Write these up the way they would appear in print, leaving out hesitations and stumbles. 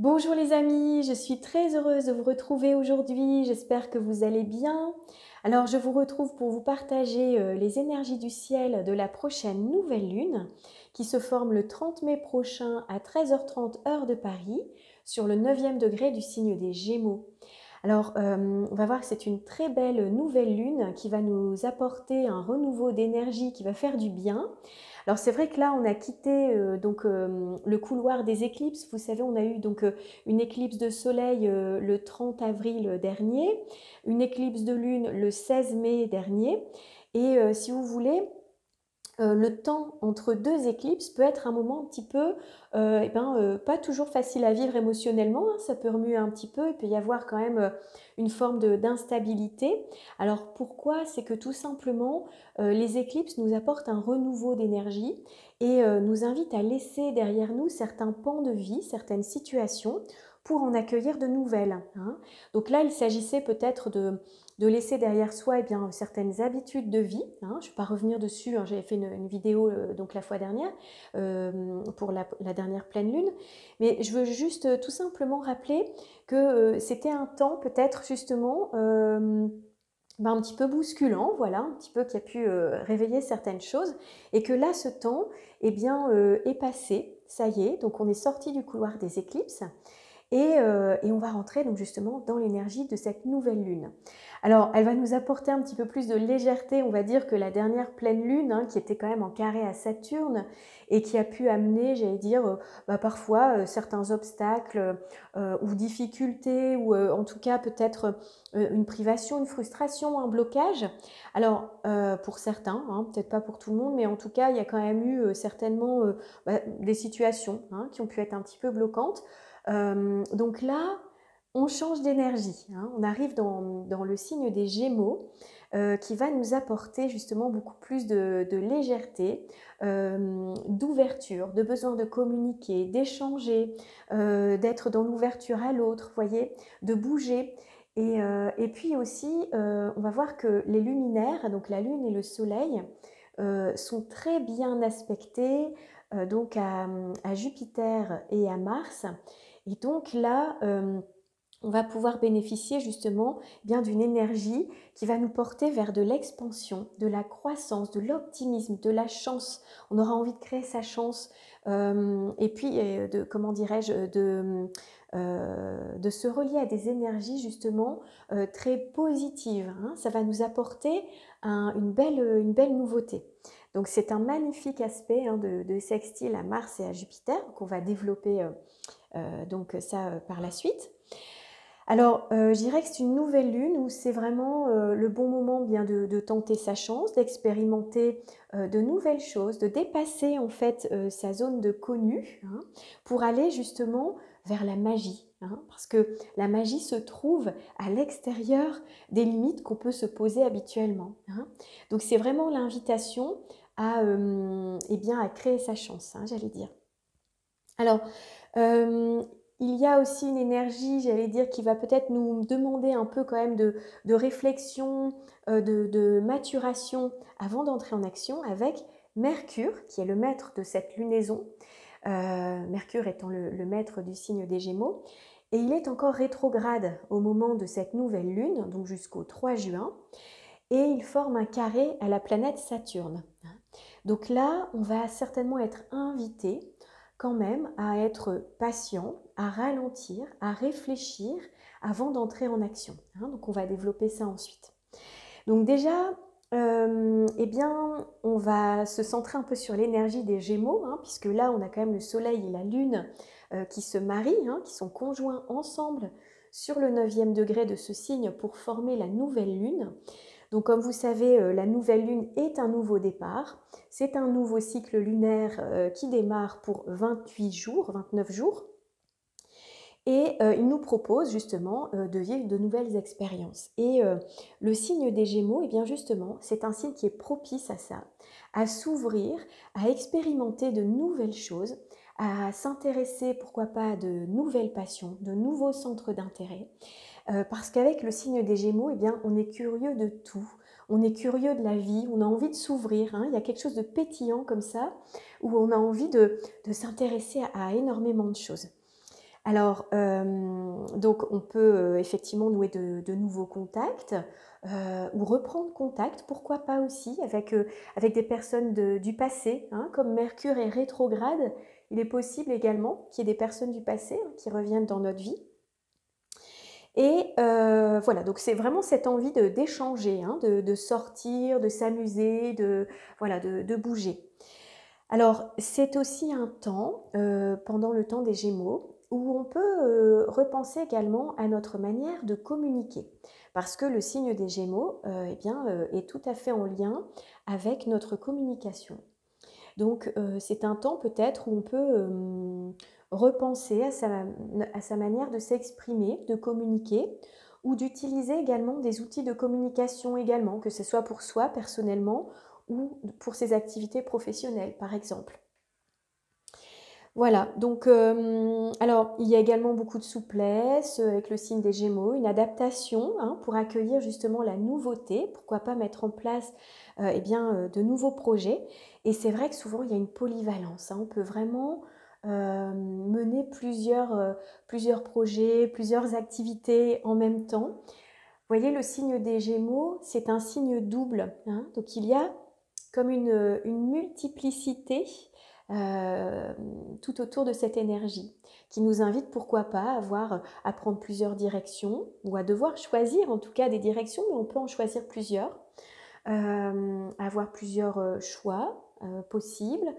Bonjour les amis, je suis très heureuse de vous retrouver aujourd'hui, j'espère que vous allez bien. Alors je vous retrouve pour vous partager les énergies du ciel de la prochaine nouvelle lune qui se forme le 30 mai prochain à 13h30 heure de Paris sur le 9e degré du signe des Gémeaux. Alors, on va voir que c'est une très belle nouvelle lune qui va nous apporter un renouveau d'énergie qui va faire du bien. Alors c'est vrai que là, on a quitté le couloir des éclipses. Vous savez, on a eu une éclipse de soleil le 30 avril dernier, une éclipse de lune le 16 mai dernier. Et si vous voulez, le temps entre deux éclipses peut être un moment un petit peu, pas toujours facile à vivre émotionnellement, hein, ça peut remuer un petit peu, il peut y avoir quand même une forme d'instabilité. Alors pourquoi? C'est que tout simplement, les éclipses nous apportent un renouveau d'énergie et nous invitent à laisser derrière nous certains pans de vie, certaines situations, pour en accueillir de nouvelles, hein. Donc là, il s'agissait peut-être de laisser derrière soi certaines habitudes de vie, hein. Je ne vais pas revenir dessus, hein, j'avais fait une vidéo donc la fois dernière pour la dernière pleine lune, mais je veux juste tout simplement rappeler que c'était un temps peut-être justement un petit peu bousculant, voilà, un petit peu qui a pu réveiller certaines choses, et que là ce temps est passé, ça y est, donc on est sorti du couloir des éclipses. Et on va rentrer donc justement dans l'énergie de cette nouvelle lune. Alors, elle va nous apporter un petit peu plus de légèreté, on va dire, que la dernière pleine lune, hein, qui était quand même en carré à Saturne et qui a pu amener, j'allais dire, parfois certains obstacles ou difficultés ou en tout cas peut-être une privation, une frustration, un blocage. Alors, pour certains, hein, peut-être pas pour tout le monde, mais en tout cas, il y a quand même eu certainement des situations, hein, qui ont pu être un petit peu bloquantes. Donc là, on change d'énergie, hein. On arrive dans le signe des Gémeaux qui va nous apporter justement beaucoup plus de légèreté, d'ouverture, de besoin de communiquer, d'échanger, d'être dans l'ouverture à l'autre, voyez, de bouger. Et puis aussi, on va voir que les luminaires, donc la Lune et le Soleil, sont très bien aspectés à Jupiter et à Mars. Et donc là, on va pouvoir bénéficier justement bien d'une énergie qui va nous porter vers de l'expansion, de la croissance, de l'optimisme, de la chance. On aura envie de créer sa chance et puis comment dirais-je, de se relier à des énergies justement très positives, hein. Ça va nous apporter une belle nouveauté. Donc c'est un magnifique aspect, hein, de sextile à Mars et à Jupiter qu'on va développer par la suite. Alors, je dirais que c'est une nouvelle lune où c'est vraiment le bon moment bien de tenter sa chance, d'expérimenter de nouvelles choses, de dépasser en fait sa zone de connu, hein, pour aller justement vers la magie, hein, parce que la magie se trouve à l'extérieur des limites qu'on peut se poser habituellement, hein. Donc c'est vraiment l'invitation à créer sa chance, hein, j'allais dire. Alors, il y a aussi une énergie, j'allais dire, qui va peut-être nous demander un peu quand même de réflexion, de maturation avant d'entrer en action avec Mercure, qui est le maître de cette lunaison. Mercure étant le maître du signe des Gémeaux. Et il est encore rétrograde au moment de cette nouvelle lune, donc jusqu'au 3 juin. Et il forme un carré à la planète Saturne. Donc là, on va certainement être invité quand même à être patient, à ralentir, à réfléchir avant d'entrer en action, hein. Donc on va développer ça ensuite. Donc déjà, on va se centrer un peu sur l'énergie des Gémeaux, hein, puisque là on a quand même le Soleil et la Lune qui se marient, hein, qui sont conjoints ensemble sur le 9e degré de ce signe pour former la nouvelle Lune. Donc comme vous savez, la nouvelle lune est un nouveau départ. C'est un nouveau cycle lunaire qui démarre pour 28 jours, 29 jours. Et il nous propose justement de vivre de nouvelles expériences. Et le signe des Gémeaux, eh bien justement, c'est un signe qui est propice à ça, à s'ouvrir, à expérimenter de nouvelles choses, à s'intéresser, pourquoi pas, à de nouvelles passions, de nouveaux centres d'intérêt. Parce qu'avec le signe des Gémeaux, eh bien, on est curieux de tout. On est curieux de la vie, on a envie de s'ouvrir, hein. Il y a quelque chose de pétillant comme ça, où on a envie de s'intéresser à énormément de choses. Alors, donc on peut effectivement nouer de nouveaux contacts ou reprendre contact, pourquoi pas aussi, avec des personnes du passé, hein, comme Mercure est rétrograde, il est possible également qu'il y ait des personnes du passé hein, qui reviennent dans notre vie. Et voilà, donc c'est vraiment cette envie d'échanger, hein, de sortir, de s'amuser, voilà, de bouger. Alors, c'est aussi un temps, pendant le temps des Gémeaux, où on peut repenser également à notre manière de communiquer. Parce que le signe des Gémeaux eh bien, est tout à fait en lien avec notre communication. Donc, c'est un temps peut-être où on peut repenser à sa manière de s'exprimer, de communiquer, ou d'utiliser également des outils de communication également, que ce soit pour soi personnellement ou pour ses activités professionnelles, par exemple. Voilà, donc alors il y a également beaucoup de souplesse avec le signe des Gémeaux, une adaptation hein, pour accueillir justement la nouveauté, pourquoi pas mettre en place eh bien, de nouveaux projets. Et c'est vrai que souvent il y a une polyvalence, hein, on peut vraiment mener plusieurs projets, plusieurs activités en même temps. Vous voyez, le signe des Gémeaux, c'est un signe double, hein, donc il y a comme une multiplicité tout autour de cette énergie qui nous invite, pourquoi pas, à prendre plusieurs directions ou à devoir choisir en tout cas des directions, mais on peut en choisir plusieurs, avoir plusieurs choix possibles,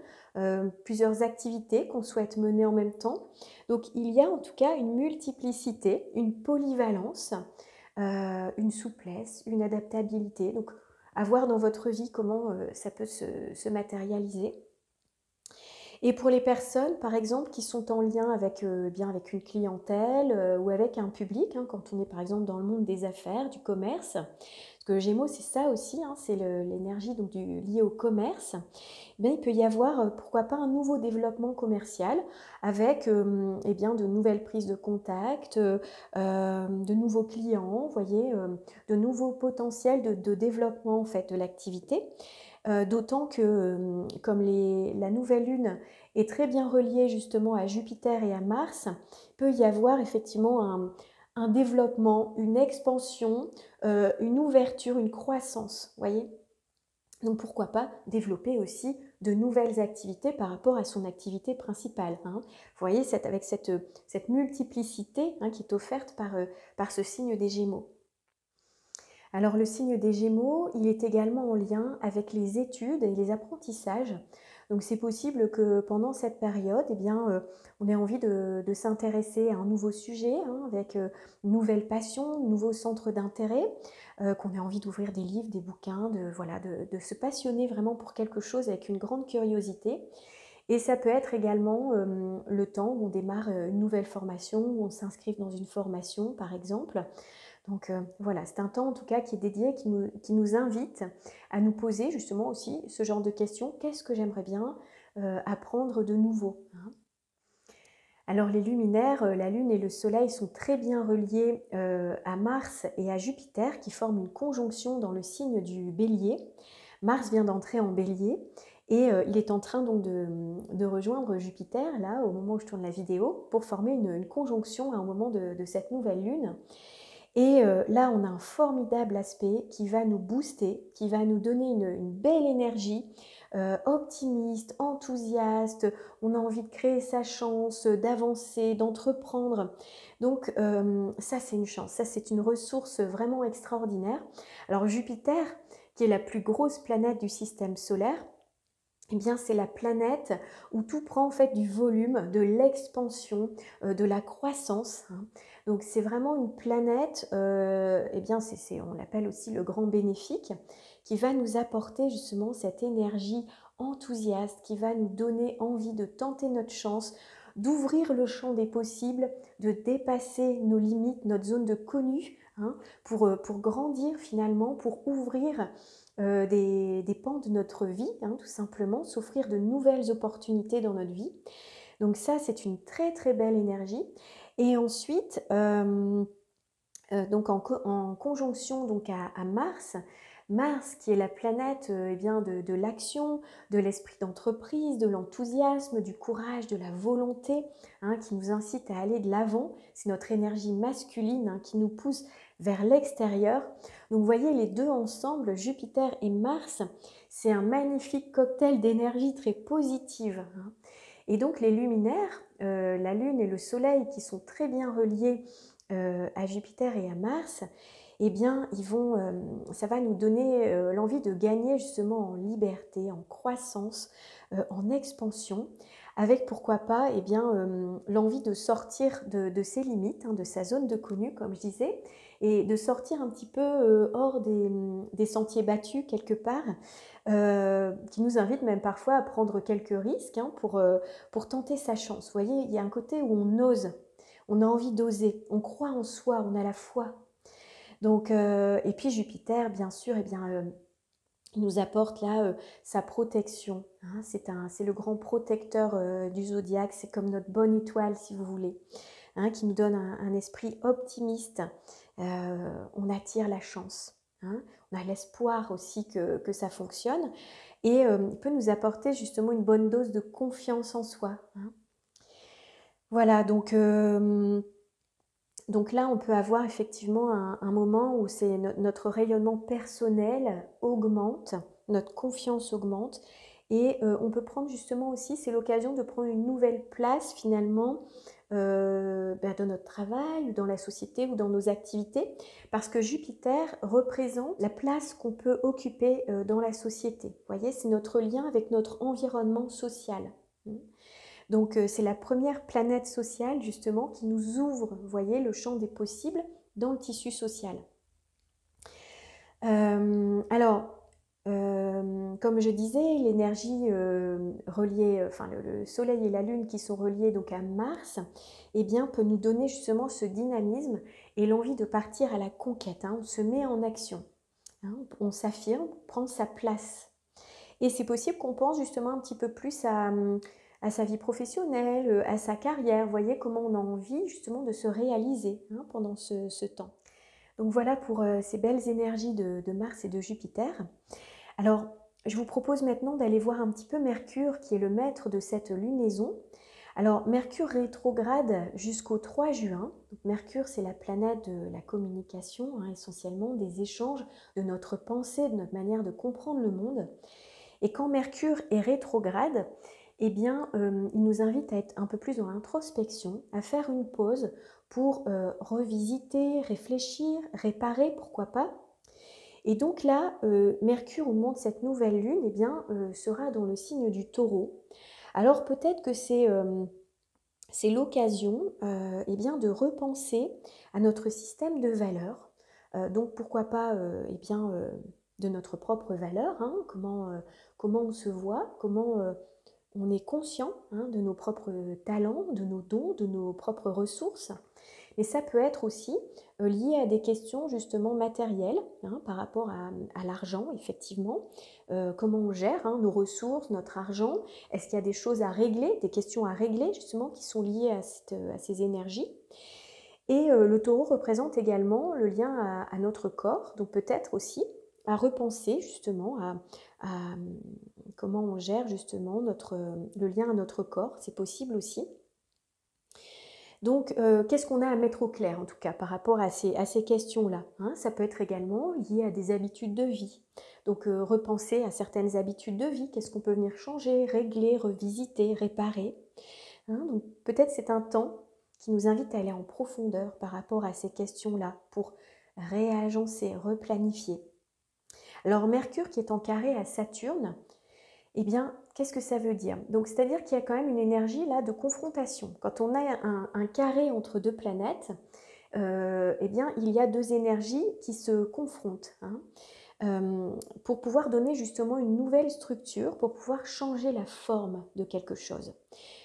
plusieurs activités qu'on souhaite mener en même temps. Donc il y a en tout cas une multiplicité, une polyvalence, une souplesse, une adaptabilité. Donc à voir dans votre vie comment ça peut se matérialiser. Et pour les personnes, par exemple, qui sont en lien avec, bien avec une clientèle ou avec un public, hein, quand on est par exemple dans le monde des affaires, du commerce, parce que Gémeaux, c'est ça aussi, hein, c'est l'énergie donc liée au commerce, eh bien, il peut y avoir, pourquoi pas, un nouveau développement commercial avec eh bien, de nouvelles prises de contact, de nouveaux clients, vous voyez, de nouveaux potentiels de développement en fait, de l'activité. D'autant que comme la nouvelle lune est très bien reliée justement à Jupiter et à Mars, il peut y avoir effectivement un développement, une expansion, une ouverture, une croissance, voyez. Donc pourquoi pas développer aussi de nouvelles activités par rapport à son activité principale. Hein. Vous voyez, avec cette multiplicité hein, qui est offerte par ce signe des Gémeaux. Alors le signe des Gémeaux, il est également en lien avec les études et les apprentissages. Donc c'est possible que pendant cette période, eh bien, on ait envie de s'intéresser à un nouveau sujet, hein, avec une nouvelle passion, un nouveau centre d'intérêt, qu'on ait envie d'ouvrir des livres, des bouquins, voilà, de se passionner vraiment pour quelque chose avec une grande curiosité. Et ça peut être également le temps où on démarre une nouvelle formation, où on s'inscrive dans une formation par exemple. Donc voilà, c'est un temps en tout cas qui est dédié, qui nous invite à nous poser justement aussi ce genre de questions. Qu'est-ce que j'aimerais bien apprendre de nouveau hein. Alors les luminaires, la Lune et le Soleil sont très bien reliés à Mars et à Jupiter qui forment une conjonction dans le signe du Bélier. Mars vient d'entrer en Bélier et il est en train donc de rejoindre Jupiter là au moment où je tourne la vidéo pour former une conjonction à un moment de cette nouvelle Lune. Et là, on a un formidable aspect qui va nous booster, qui va nous donner une belle énergie, optimiste, enthousiaste. On a envie de créer sa chance, d'avancer, d'entreprendre. Donc ça, c'est une chance, ça, c'est une ressource vraiment extraordinaire. Alors Jupiter, qui est la plus grosse planète du système solaire, eh bien, c'est la planète où tout prend en fait du volume, de l'expansion, de la croissance. Hein. Donc, c'est vraiment une planète, eh bien, on l'appelle aussi le grand bénéfique, qui va nous apporter justement cette énergie enthousiaste, qui va nous donner envie de tenter notre chance, d'ouvrir le champ des possibles, de dépasser nos limites, notre zone de connu, hein, pour grandir finalement, pour ouvrir des pans de notre vie, hein, tout simplement, s'offrir de nouvelles opportunités dans notre vie. Donc ça, c'est une très très belle énergie. Et ensuite, donc en conjonction donc à Mars, Mars, qui est la planète eh bien, de l'action, de l'esprit d'entreprise, de l'enthousiasme, du courage, de la volonté, hein, qui nous incite à aller de l'avant. C'est notre énergie masculine, hein, qui nous pousse vers l'extérieur. Donc vous voyez, les deux ensemble, Jupiter et Mars, c'est un magnifique cocktail d'énergie très positive, hein. Et donc les luminaires, la Lune et le Soleil, qui sont très bien reliés à Jupiter et à Mars, eh bien, ça va nous donner l'envie de gagner justement en liberté, en croissance, en expansion, avec pourquoi pas eh bien, l'envie de sortir de ses limites, hein, de sa zone de connu, comme je disais, et de sortir un petit peu hors des sentiers battus quelque part, qui nous invite même parfois à prendre quelques risques, hein, pour tenter sa chance. Vous voyez, il y a un côté où on ose, on a envie d'oser, on croit en soi, on a la foi. Donc, et puis Jupiter, bien sûr, eh bien, il nous apporte là sa protection, hein. C'est le grand protecteur du zodiaque, c'est comme notre bonne étoile si vous voulez, hein, qui nous donne un esprit optimiste. On attire la chance, hein. On a l'espoir aussi que ça fonctionne et il peut nous apporter justement une bonne dose de confiance en soi, hein. Voilà, donc là, on peut avoir effectivement un moment où notre rayonnement personnel augmente, notre confiance augmente et on peut prendre justement aussi, c'est l'occasion de prendre une nouvelle place finalement dans notre travail, ou dans la société ou dans nos activités, parce que Jupiter représente la place qu'on peut occuper dans la société. Vous voyez, c'est notre lien avec notre environnement social. Donc c'est la première planète sociale justement qui nous ouvre, vous voyez, le champ des possibles dans le tissu social. Comme je disais, l'énergie reliée, enfin le Soleil et la Lune qui sont reliés donc à Mars, eh bien, peut nous donner justement ce dynamisme et l'envie de partir à la conquête, hein. On se met en action, hein, on s'affirme, prend sa place. Et c'est possible qu'on pense justement un petit peu plus à sa vie professionnelle, à sa carrière. Vous voyez comment on a envie justement de se réaliser, hein, pendant ce temps. Donc voilà pour ces belles énergies de Mars et de Jupiter. Alors, je vous propose maintenant d'aller voir un petit peu Mercure, qui est le maître de cette lunaison. Alors, Mercure rétrograde jusqu'au 3 juin. Donc, Mercure, c'est la planète de la communication, hein, essentiellement, des échanges, de notre pensée, de notre manière de comprendre le monde. Et quand Mercure est rétrograde, eh bien, il nous invite à être un peu plus dans l'introspection, à faire une pause pour revisiter, réfléchir, réparer, pourquoi pas. Et donc là, Mercure, au moment de cette nouvelle lune, eh bien, sera dans le signe du Taureau. Alors peut-être que c'est l'occasion eh bien, de repenser à notre système de valeurs. Donc pourquoi pas eh bien, de notre propre valeur, hein, comment on se voit, comment on est conscient, hein, de nos propres talents, de nos dons, de nos propres ressources. Mais ça peut être aussi lié à des questions justement matérielles, hein, par rapport à l'argent, effectivement. Comment on gère, hein, nos ressources, notre argent. Est-ce qu'il y a des choses à régler, des questions à régler justement qui sont liées à ces énergies. Et le taureau représente également le lien à notre corps, donc peut-être aussi à repenser justement à comment on gère justement le lien à notre corps, c'est possible aussi. Donc, qu'est-ce qu'on a à mettre au clair, en tout cas, par rapport à ces questions-là, hein. Ça peut être également lié à des habitudes de vie. Donc, repenser à certaines habitudes de vie, qu'est-ce qu'on peut venir changer, régler, revisiter, réparer, hein. Donc, peut-être c'est un temps qui nous invite à aller en profondeur par rapport à ces questions-là, pour réagencer, replanifier. Alors, Mercure qui est en carré à Saturne, eh bien, qu'est-ce que ça veut dire? Donc, c'est-à-dire qu'il y a quand même une énergie là de confrontation. Quand on a un carré entre deux planètes, eh bien, il y a deux énergies qui se confrontent, hein, pour pouvoir donner justement une nouvelle structure, pour pouvoir changer la forme de quelque chose.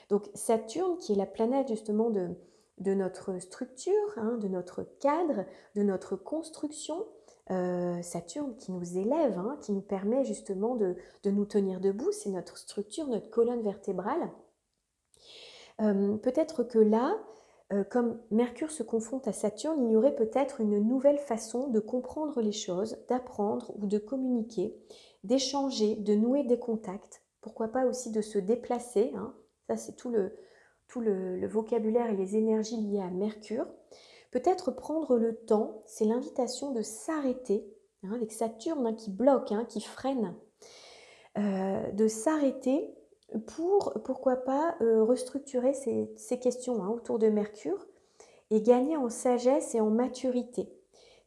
Donc, Saturne, qui est la planète justement de notre structure, hein, de notre cadre, de notre construction, Saturne qui nous élève, hein, qui nous permet justement de nous tenir debout, c'est notre structure, notre colonne vertébrale. Peut-être que là, comme Mercure se confronte à Saturne, il y aurait peut-être une nouvelle façon de comprendre les choses, d'apprendre ou de communiquer, d'échanger, de nouer des contacts. Pourquoi pas aussi de se déplacer, hein. Ça, c'est tout le vocabulaire et les énergies liées à Mercure. Peut-être prendre le temps, c'est l'invitation de s'arrêter, hein, avec Saturne hein, qui bloque, hein, qui freine, de s'arrêter pour, pourquoi pas, restructurer ces questions hein, autour de Mercure et gagner en sagesse et en maturité.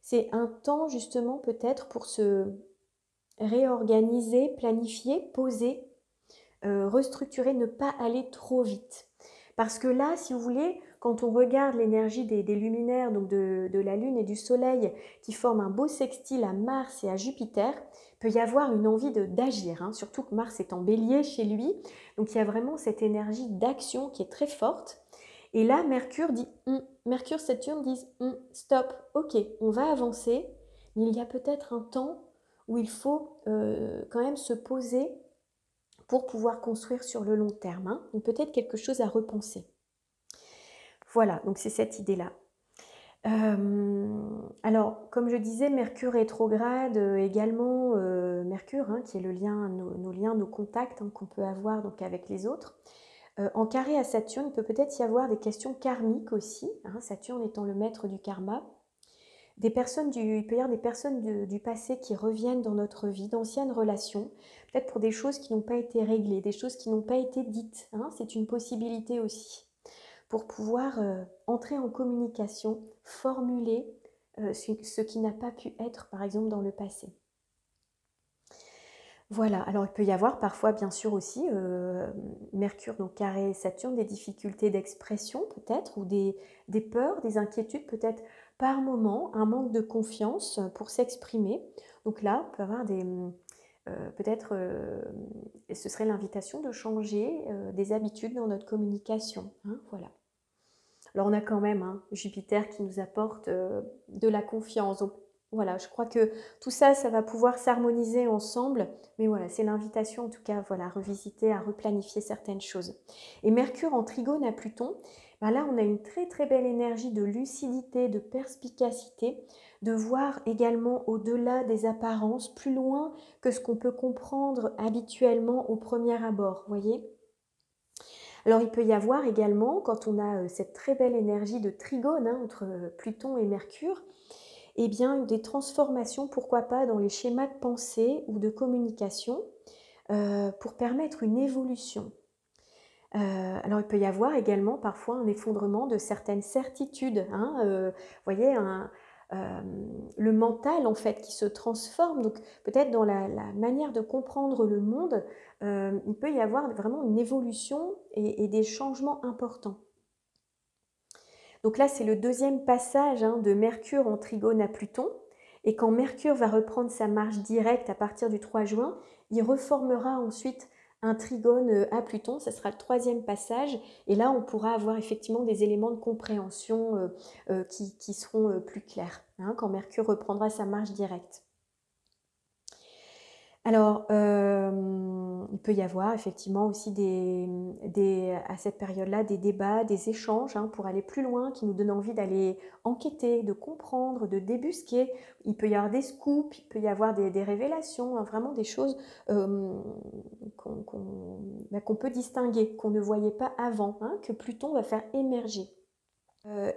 C'est un temps justement peut-être pour se réorganiser, planifier, poser, restructurer, ne pas aller trop vite. Parce que là, si vous voulez, quand on regarde l'énergie des luminaires, donc de la Lune et du Soleil, qui forment un beau sextile à Mars et à Jupiter, il peut y avoir une envie d'agir, hein, surtout que Mars est en bélier chez lui. Donc il y a vraiment cette énergie d'action qui est très forte. Et là, Mercure dit, Mercure, Saturne disent, stop, ok, on va avancer, mais il y a peut-être un temps où il faut quand même se poser pour pouvoir construire sur le long terme. Hein. Donc peut-être quelque chose à repenser. Voilà, donc c'est cette idée-là. Alors, comme je disais, Mercure rétrograde également, Mercure, hein, qui est le lien, nos liens, nos contacts hein, qu'on peut avoir donc, avec les autres. En carré à Saturne, il peut peut-être y avoir des questions karmiques aussi, hein, Saturne étant le maître du karma. Il peut y avoir des personnes du passé qui reviennent dans notre vie, d'anciennes relations, peut-être pour des choses qui n'ont pas été réglées, des choses qui n'ont pas été dites. Hein, c'est une possibilité aussi. Pour pouvoir entrer en communication, formuler ce qui n'a pas pu être, par exemple, dans le passé. Voilà, alors il peut y avoir parfois, bien sûr aussi, Mercure, donc carré Saturne, des difficultés d'expression peut-être, ou des peurs, des inquiétudes, peut-être par moment, un manque de confiance pour s'exprimer. Donc là, on peut avoir peut-être, ce serait l'invitation de changer des habitudes dans notre communication. Hein, voilà. Alors on a quand même hein, Jupiter qui nous apporte de la confiance. Donc voilà, je crois que tout ça, ça va pouvoir s'harmoniser ensemble. Mais voilà, c'est l'invitation en tout cas voilà, à revisiter, à replanifier certaines choses. Et Mercure en trigone à Pluton, ben là on a une très très belle énergie de lucidité, de perspicacité, de voir également au-delà des apparences, plus loin que ce qu'on peut comprendre habituellement au premier abord, voyez. Alors il peut y avoir également, quand on a cette très belle énergie de trigone hein, entre Pluton et Mercure, eh bien des transformations, pourquoi pas, dans les schémas de pensée ou de communication pour permettre une évolution. Alors il peut y avoir également parfois un effondrement de certaines certitudes. Hein, vous voyez, le mental en fait qui se transforme, donc peut-être dans la manière de comprendre le monde, il peut y avoir vraiment une évolution et des changements importants. Donc là c'est le deuxième passage hein, de Mercure en trigone à Pluton, et quand Mercure va reprendre sa marche directe à partir du 3 juin, il reformera ensuite un trigone à Pluton, ce sera le troisième passage, et là on pourra avoir effectivement des éléments de compréhension qui seront plus clairs, hein, quand Mercure reprendra sa marche directe. Alors, il peut y avoir effectivement aussi à cette période-là des débats, des échanges hein, pour aller plus loin, qui nous donnent envie d'aller enquêter, de comprendre, de débusquer. Il peut y avoir des scoops, il peut y avoir des révélations, hein, vraiment des choses qu'on peut distinguer, qu'on ne voyait pas avant, hein, que Pluton va faire émerger.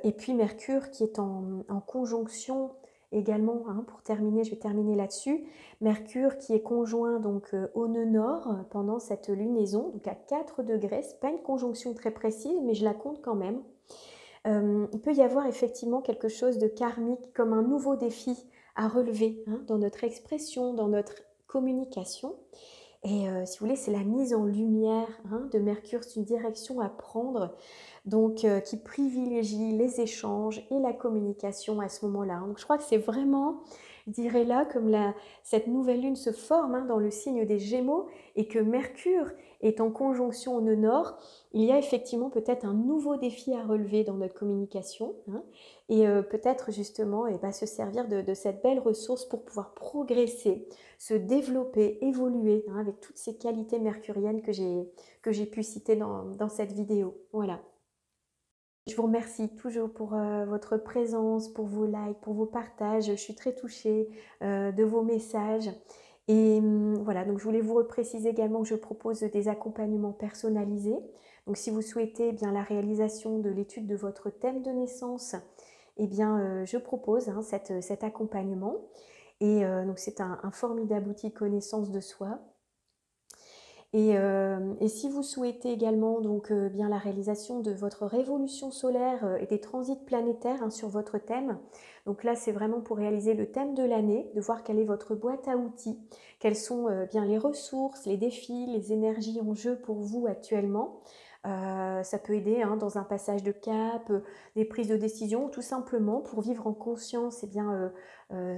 Et puis Mercure qui est en conjonction également, hein, pour terminer, je vais terminer là-dessus, Mercure qui est conjoint donc au nœud nord pendant cette lunaison, donc à 4 degrés, ce n'est pas une conjonction très précise, mais je la compte quand même. Il peut y avoir effectivement quelque chose de karmique, comme un nouveau défi à relever hein, dans notre expression, dans notre communication. Et si vous voulez, c'est la mise en lumière hein, de Mercure, c'est une direction à prendre, donc qui privilégie les échanges et la communication à ce moment-là. Donc je crois que c'est vraiment, je dirais là, comme cette nouvelle lune se forme hein, dans le signe des Gémeaux et que Mercure est en conjonction au nœud nord, il y a effectivement peut-être un nouveau défi à relever dans notre communication hein, et peut-être justement se servir de cette belle ressource pour pouvoir progresser, se développer, évoluer hein, avec toutes ces qualités mercuriennes que j'ai pu citer dans cette vidéo. Voilà. Je vous remercie toujours pour votre présence, pour vos likes, pour vos partages. Je suis très touchée de vos messages. Et voilà, donc je voulais vous repréciser également que je propose des accompagnements personnalisés. Donc si vous souhaitez bien la réalisation de l'étude de votre thème de naissance, eh bien je propose hein, cet accompagnement. Et donc c'est un formidable outil de connaissance de soi. Et si vous souhaitez également donc, bien la réalisation de votre révolution solaire et des transits planétaires hein, sur votre thème, donc là c'est vraiment pour réaliser le thème de l'année, de voir quelle est votre boîte à outils, quelles sont bien les ressources, les défis, les énergies en jeu pour vous actuellement. Ça peut aider hein, dans un passage de cap, des prises de décision, ou tout simplement pour vivre en conscience eh bien,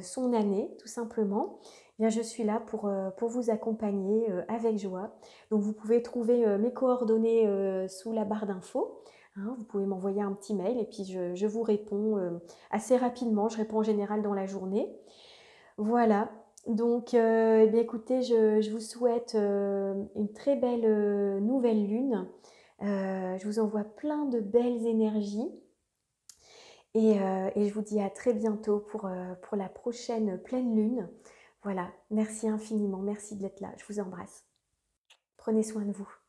son année, tout simplement. Eh bien, je suis là pour vous accompagner avec joie. Donc vous pouvez trouver mes coordonnées sous la barre d'infos. Hein, vous pouvez m'envoyer un petit mail et puis je vous réponds assez rapidement. Je réponds en général dans la journée. Voilà. Donc, eh bien, écoutez, je vous souhaite une très belle nouvelle lune. Je vous envoie plein de belles énergies. Et je vous dis à très bientôt pour la prochaine pleine lune. Voilà, merci infiniment, merci d'être là, je vous embrasse. Prenez soin de vous.